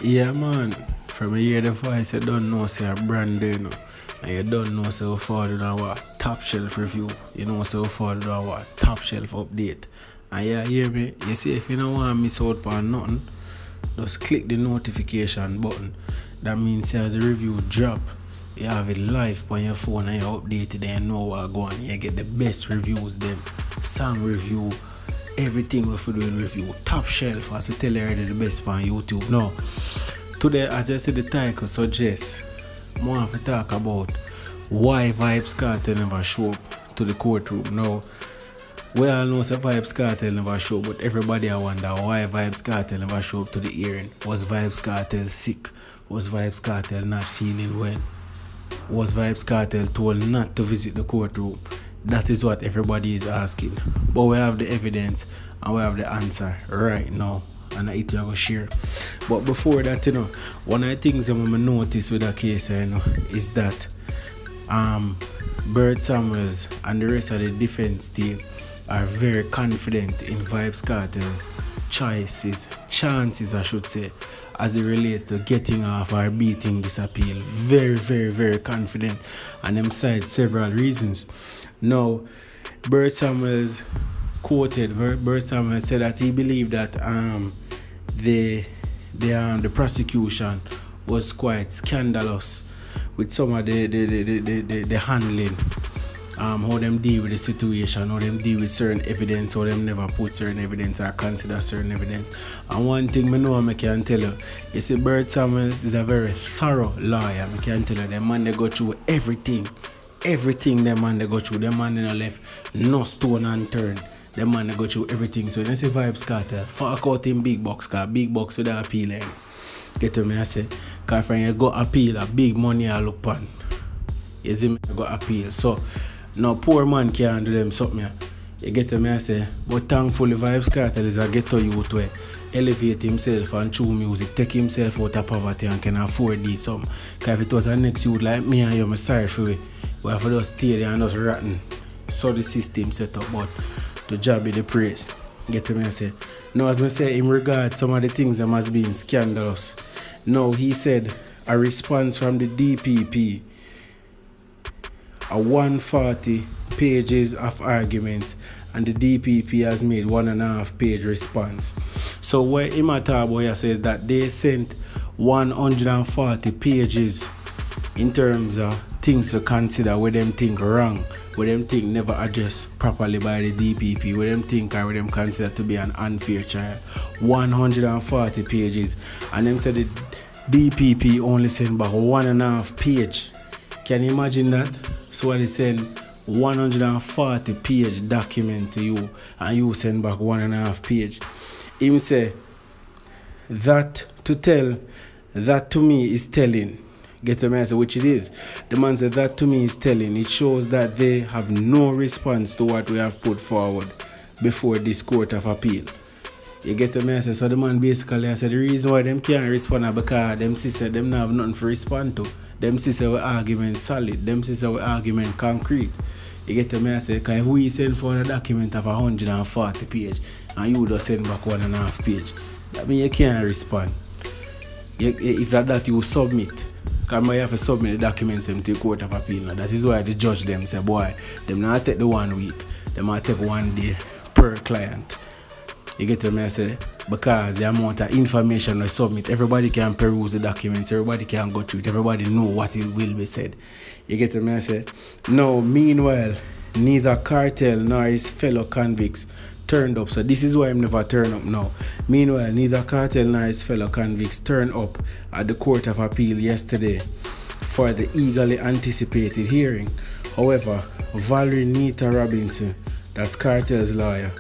Yeah, man. From a year the voice, you don't know say a brand new, you know. And you don't know say we forward on our top shelf review. You know say we forward on our top shelf update. And you hear me? You see, if you don't want to miss out on nothing, just click the notification button. That means as the review drop, you have it live on your phone and you update it and you know what's going on. You get the best reviews, them song review, everything we do in review. Top shelf, as we tell you already, the best on YouTube. Now, today, as I said, the title suggests more of to talk about why Vybz Kartel never show up to the courtroom. Now, we all know that Vybz Kartel never show up, but everybody I wonder why Vybz Kartel never show up to the hearing. Was Vybz Kartel sick? Was Vybz Kartel not feeling well? Was Vybz Kartel told not to visit the courtroom? That is what everybody is asking. But we have the evidence and we have the answer right now. And I to have a share. But before that, you know, one of the things that I noticed with that case, you know, is that Vybz Samuels and the rest of the defense team are very confident in Vybz Kartel's chances I should say, as it relates to getting off or beating this appeal. Very, very, very confident, and them cite several reasons. Now, Vybz Samuels quoted, Vybz Samuels said that he believed that the prosecution was quite scandalous with some of the handling, how them deal with the situation, how them deal with certain evidence, how them never put certain evidence or consider certain evidence. And one thing I know I can tell you, see, Vybz Samuels is a very thorough lawyer. I can tell you, the man they go through everything the man they go through. The man they left no stone unturned. The man they go through everything. So when I say Vybz Kartel, fuck out in big box, cause big box with the appeal. Get to me, I say, cause when you go appeal, a big money I look pan. You see me, I go appeal. So no poor man can't do them something. You get to me, I say, but thankfully Vybz Kartel is a ghetto youth where elevate himself and through music, take himself out of poverty and can afford this some. Cause if it was a next youth like me and you, I'm sorry for it. We have to just stay there and just rotten. So the system set up, but the job be the praise. Get to me, I say. Now as I say, in regard some of the things that must be scandalous. Now he said a response from the DPP, a 140 pages of arguments, and the DPP has made 1.5 page response. So where Imataboya says that they sent 140 pages in terms of things to consider, where them think wrong, where them think never addressed properly by the DPP, where them think or where them consider to be an unfair trial. 140 pages, and them said the DPP only sent back 1.5 page. Can you imagine that? So they send 140 page document to you and you send back 1.5 page. Him say that to me is telling. Get the message, which it is. The man said that to me is telling. It shows that they have no response to what we have put forward before this court of appeal. You get the message. So the man basically said the reason why them can't respond is because them sister them not have nothing to respond to. Them sister with argument solid. Them sister with argument concrete. You get the message. Because if we send for a document of 140 page and you just send back 1.5 page, that means you can't respond. If that you submit. Because you have to submit the documents to the court of appeal. Now, that is why the judge them say, boy, them not take the 1 week. They might take 1 day per client. You get the message? Because the amount of information we submit, everybody can peruse the documents, everybody can go through it, everybody know what it will be said. You get the message? Now, meanwhile, neither Kartel nor his fellow convicts turned up. So this is why I'm never turn up now. Meanwhile, neither Kartel nor his fellow convicts turned up at the Court of Appeal yesterday for the eagerly anticipated hearing. However, Valerie Nita Robinson, that's Kartel's lawyer,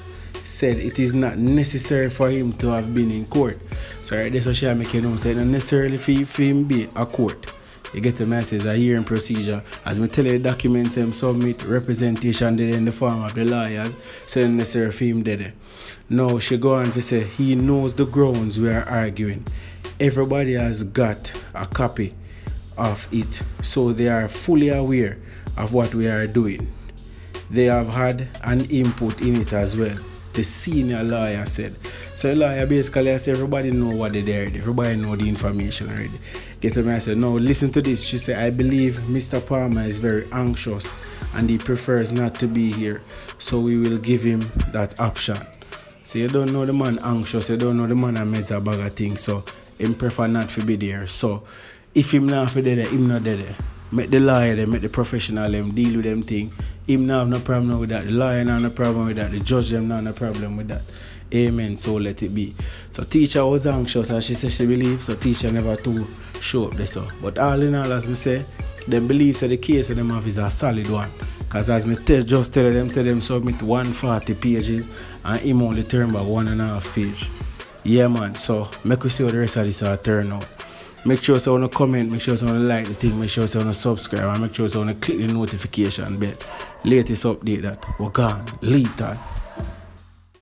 said it is not necessary for him to have been in court. So right, that's what she make you know. So it's not necessarily for him be a court. You get the message, a hearing procedure. As me tell you, the documents them submit, representation did in the form of the lawyers, so it's necessary for him did it. Now she go on to say he knows the grounds we are arguing. Everybody has got a copy of it, so they are fully aware of what we are doing. They have had an input in it as well. the senior lawyer said. So the lawyer basically said everybody know what they did, everybody know the information already. Get me, I said, no, listen to this. She said, I believe Mr. Palmer is very anxious and he prefers not to be here. So we will give him that option. So you don't know the man anxious, you don't know the man makes a bag of things, so him prefer not to be there. So if him not for there, him not there. Make the lawyer them, make the professional them deal with them thing. Him not have no problem with that. The lawyer not have no problem with that. The judge them not have no problem with that. Amen. So let it be. So teacher was anxious and she said she believes, so teacher never to show up there. So. But all in all, as me say, them believe that the case of them have is a solid one. Because as me just tell them, say them submit 140 pages and him only turn back 1.5 page. Yeah man, so make we see how the rest of this turn out. Make sure you want to comment, make sure you want to like the thing, make sure you want to subscribe, and make sure you want to click the notification bell. Latest update that we're gone, lethal.